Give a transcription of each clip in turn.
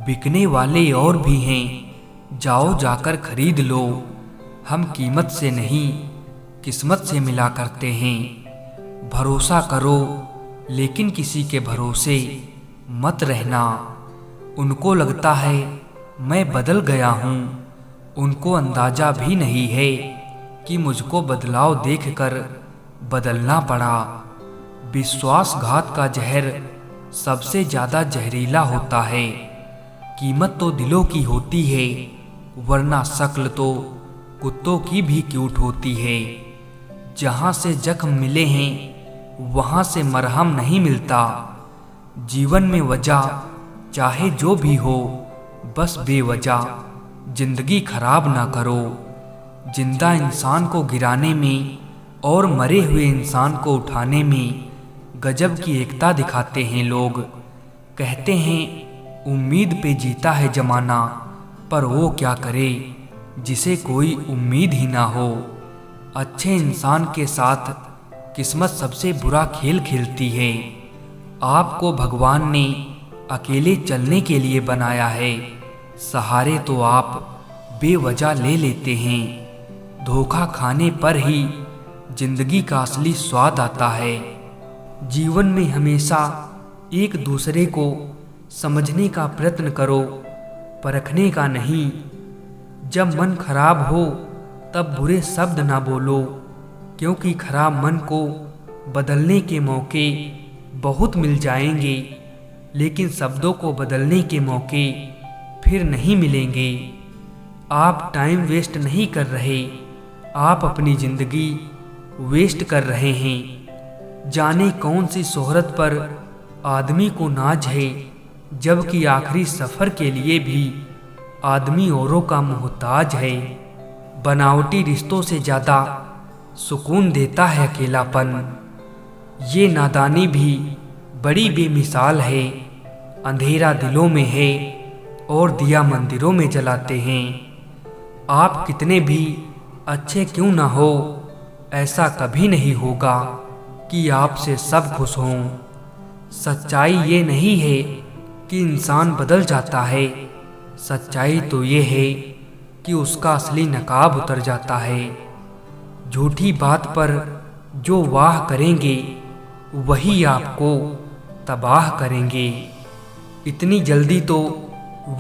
बिकने वाले और भी हैं, जाओ जाकर खरीद लो। हम कीमत से नहीं किस्मत से मिला करते हैं। भरोसा करो लेकिन किसी के भरोसे मत रहना। उनको लगता है मैं बदल गया हूँ, उनको अंदाजा भी नहीं है कि मुझको बदलाव देखकर बदलना पड़ा। विश्वासघात का जहर सबसे ज़्यादा जहरीला होता है। कीमत तो दिलों की होती है, वरना शक्ल तो कुत्तों की भी क्यूट होती है। जहाँ से जख्म मिले हैं वहाँ से मरहम नहीं मिलता। जीवन में वजह चाहे जो भी हो, बस बेवजह जिंदगी खराब ना करो। जिंदा इंसान को गिराने में और मरे हुए इंसान को उठाने में गजब की एकता दिखाते हैं लोग। कहते हैं उम्मीद पे जीता है जमाना, पर वो क्या करे जिसे कोई उम्मीद ही ना हो। अच्छे इंसान के साथ किस्मत सबसे बुरा खेल खेलती है। आपको भगवान ने अकेले चलने के लिए बनाया है, सहारे तो आप बेवजह ले लेते हैं। धोखा खाने पर ही जिंदगी का असली स्वाद आता है। जीवन में हमेशा एक दूसरे को समझने का प्रयत्न करो, परखने का नहीं। जब मन खराब हो तब बुरे शब्द ना बोलो, क्योंकि खराब मन को बदलने के मौके बहुत मिल जाएंगे, लेकिन शब्दों को बदलने के मौके फिर नहीं मिलेंगे। आप टाइम वेस्ट नहीं कर रहे, आप अपनी ज़िंदगी वेस्ट कर रहे हैं। जाने कौन सी शोहरत पर आदमी को नाज है, जबकि आखिरी सफ़र के लिए भी आदमी औरों का मोहताज है। बनावटी रिश्तों से ज़्यादा सुकून देता है अकेलापन। ये नादानी भी बड़ी बेमिसाल है। अंधेरा दिलों में है और दिया मंदिरों में जलाते हैं। आप कितने भी अच्छे क्यों ना हो, ऐसा कभी नहीं होगा कि आपसे सब खुश हों। सच्चाई ये नहीं है कि इंसान बदल जाता है, सच्चाई तो ये है कि उसका असली नकाब उतर जाता है। झूठी बात पर जो वाह करेंगे वही आपको तबाह करेंगे। इतनी जल्दी तो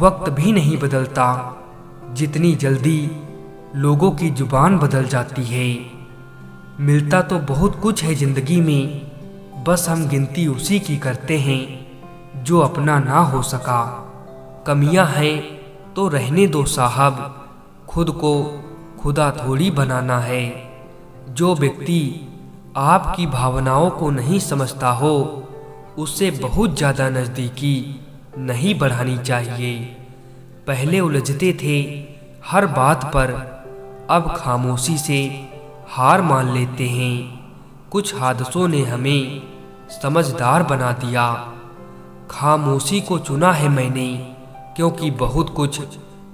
वक्त भी नहीं बदलता जितनी जल्दी लोगों की जुबान बदल जाती है। मिलता तो बहुत कुछ है ज़िंदगी में, बस हम गिनती उसी की करते हैं जो अपना ना हो सका। कमियां हैं तो रहने दो साहब, खुद को खुदा थोड़ी बनाना है। जो व्यक्ति आपकी भावनाओं को नहीं समझता हो, उससे बहुत ज़्यादा नज़दीकी नहीं बढ़ानी चाहिए। पहले उलझते थे हर बात पर, अब खामोशी से हार मान लेते हैं। कुछ हादसों ने हमें समझदार बना दिया। खामोशी को चुना है मैंने, क्योंकि बहुत कुछ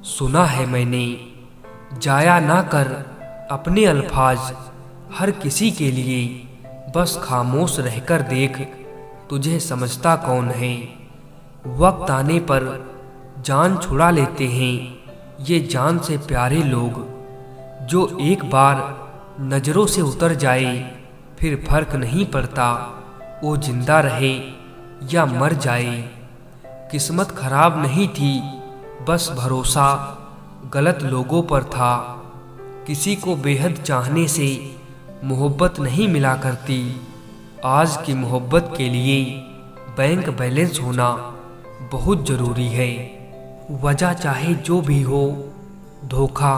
सुना है मैंने। जाया ना कर अपने अल्फाज हर किसी के लिए, बस खामोश रहकर देख तुझे समझता कौन है। वक्त आने पर जान छुड़ा लेते हैं ये जान से प्यारे लोग। जो एक बार नज़रों से उतर जाए फिर फर्क नहीं पड़ता वो जिंदा रहे या मर जाए। किस्मत खराब नहीं थी, बस भरोसा गलत लोगों पर था। किसी को बेहद चाहने से मोहब्बत नहीं मिला करती। आज की मोहब्बत के लिए बैंक बैलेंस होना बहुत ज़रूरी है। वजह चाहे जो भी हो, धोखा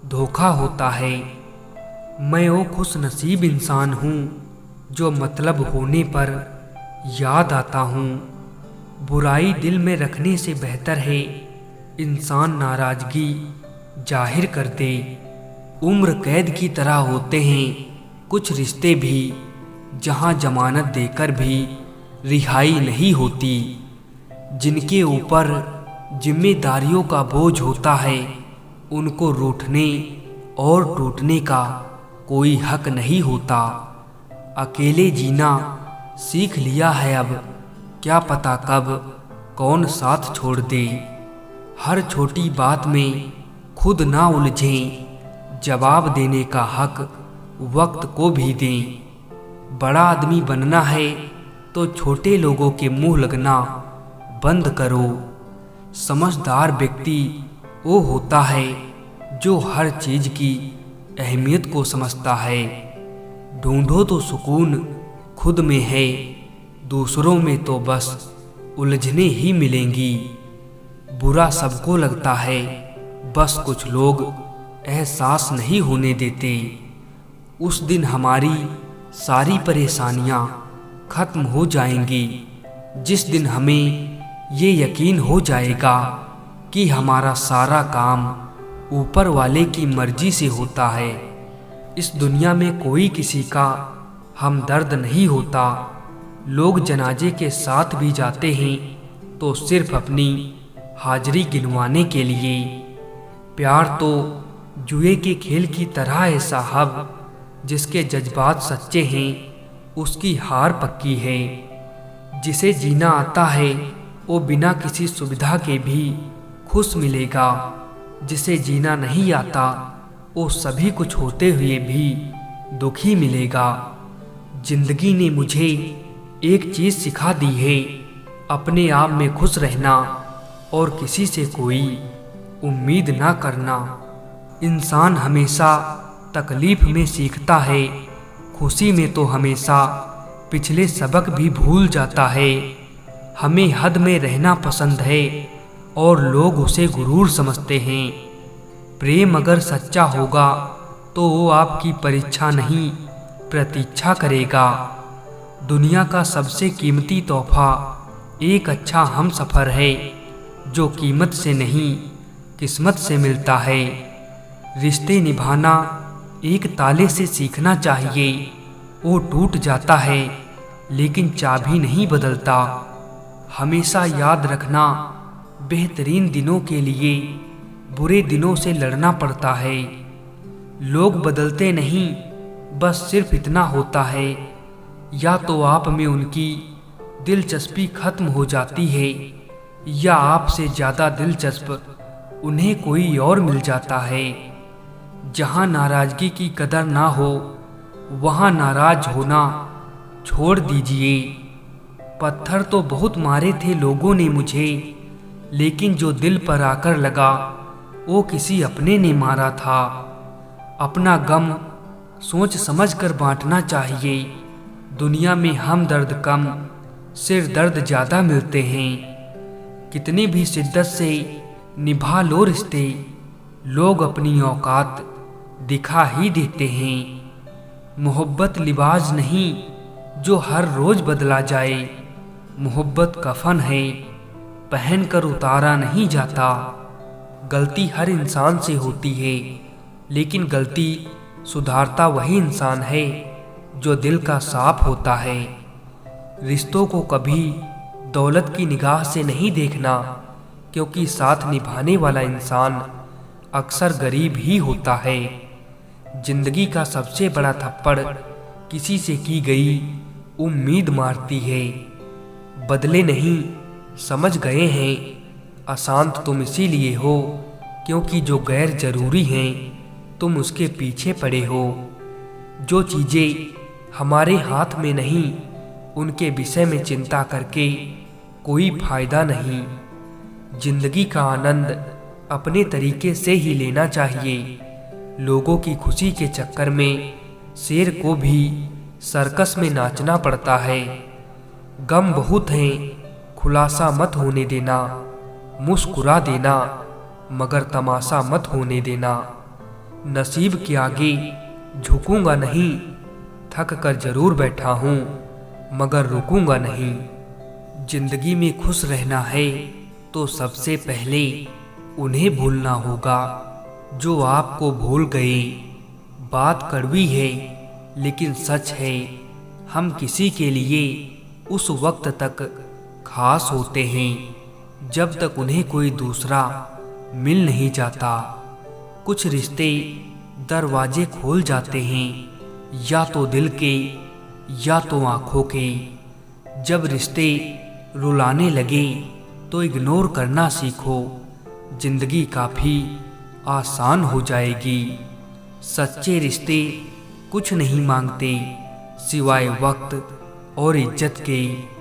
धोखा होता है। मैं वो खुश नसीब इंसान हूँ जो मतलब होने पर याद आता हूँ। बुराई दिल में रखने से बेहतर है इंसान नाराज़गी जाहिर कर दे। उम्र कैद की तरह होते हैं कुछ रिश्ते भी, जहाँ जमानत देकर भी रिहाई नहीं होती। जिनके ऊपर जिम्मेदारियों का बोझ होता है, उनको रूठने और टूटने का कोई हक नहीं होता। अकेले जीना सीख लिया है अब, क्या पता कब कौन साथ छोड़ दे। हर छोटी बात में खुद ना उलझें, जवाब देने का हक वक्त को भी दें। बड़ा आदमी बनना है तो छोटे लोगों के मुंह लगना बंद करो। समझदार व्यक्ति वो होता है जो हर चीज की अहमियत को समझता है। ढूंढो तो सुकून खुद में है, दूसरों में तो बस उलझने ही मिलेंगी। बुरा सबको लगता है, बस कुछ लोग एहसास नहीं होने देते। उस दिन हमारी सारी परेशानियां खत्म हो जाएंगी, जिस दिन हमें ये यकीन हो जाएगा कि हमारा सारा काम ऊपर वाले की मर्जी से होता है। इस दुनिया में कोई किसी का हमदर्द नहीं होता। लोग जनाजे के साथ भी जाते हैं तो सिर्फ अपनी हाजिरी गिनवाने के लिए। प्यार तो जुए के खेल की तरह है साहब, जिसके जज्बात सच्चे हैं उसकी हार पक्की है। जिसे जीना आता है वो बिना किसी सुविधा के भी खुश मिलेगा, जिसे जीना नहीं आता वो सभी कुछ होते हुए भी दुखी मिलेगा। जिंदगी ने मुझे एक चीज सिखा दी है, अपने आप में खुश रहना और किसी से कोई उम्मीद ना करना। इंसान हमेशा तकलीफ में सीखता है, खुशी में तो हमेशा पिछले सबक भी भूल जाता है। हमें हद में रहना पसंद है और लोग उसे गुरूर समझते हैं। प्रेम अगर सच्चा होगा तो वो आपकी परीक्षा नहीं प्रतीक्षा करेगा। दुनिया का सबसे कीमती तोहफा एक अच्छा हमसफर है, जो कीमत से नहीं किस्मत से मिलता है। रिश्ते निभाना एक ताले से सीखना चाहिए, वो टूट जाता है लेकिन चाबी नहीं बदलता। हमेशा याद रखना, बेहतरीन दिनों के लिए बुरे दिनों से लड़ना पड़ता है। लोग बदलते नहीं, बस सिर्फ इतना होता है, या तो आप में उनकी दिलचस्पी खत्म हो जाती है या आपसे ज़्यादा दिलचस्प उन्हें कोई और मिल जाता है। जहाँ नाराज़गी की कदर ना हो वहाँ नाराज होना छोड़ दीजिए। पत्थर तो बहुत मारे थे लोगों ने मुझे, लेकिन जो दिल पर आकर लगा वो किसी अपने ने मारा था। अपना गम सोच समझ कर बांटना चाहिए। दुनिया में हम दर्द कम, सिर दर्द ज़्यादा मिलते हैं। कितनी भी शिद्दत से निभा लो रिश्ते, लोग अपनी औकात दिखा ही देते हैं। मोहब्बत लिबास नहीं जो हर रोज़ बदला जाए, मोहब्बत कफन है पहन कर उतारा नहीं जाता। गलती हर इंसान से होती है, लेकिन गलती सुधारता वही इंसान है जो दिल का साफ होता है। रिश्तों को कभी दौलत की निगाह से नहीं देखना, क्योंकि साथ निभाने वाला इंसान अक्सर गरीब ही होता है। जिंदगी का सबसे बड़ा थप्पड़ किसी से की गई उम्मीद मारती है। बदले नहीं, समझ गए हैं। अशांत तुम इसीलिए हो क्योंकि जो गैर जरूरी हैं तुम उसके पीछे पड़े हो। जो चीज़ें हमारे हाथ में नहीं उनके विषय में चिंता करके कोई फायदा नहीं। जिंदगी का आनंद अपने तरीके से ही लेना चाहिए। लोगों की खुशी के चक्कर में शेर को भी सर्कस में नाचना पड़ता है। गम बहुत हैं, खुलासा मत होने देना। मुस्कुरा देना मगर तमाशा मत होने देना। नसीब के आगे झुकूंगा नहीं, थक कर जरूर बैठा हूँ मगर रुकूंगा नहीं। जिंदगी में खुश रहना है तो सबसे पहले उन्हें भूलना होगा जो आपको भूल गए। बात कड़वी है लेकिन सच है, हम किसी के लिए उस वक्त तक खास होते हैं जब तक उन्हें कोई दूसरा मिल नहीं जाता। कुछ रिश्ते दरवाजे खोल जाते हैं, या तो दिल के या तो आँखों के। जब रिश्ते रुलाने लगे तो इग्नोर करना सीखो, जिंदगी काफ़ी आसान हो जाएगी। सच्चे रिश्ते कुछ नहीं मांगते सिवाय वक्त और इज्जत के।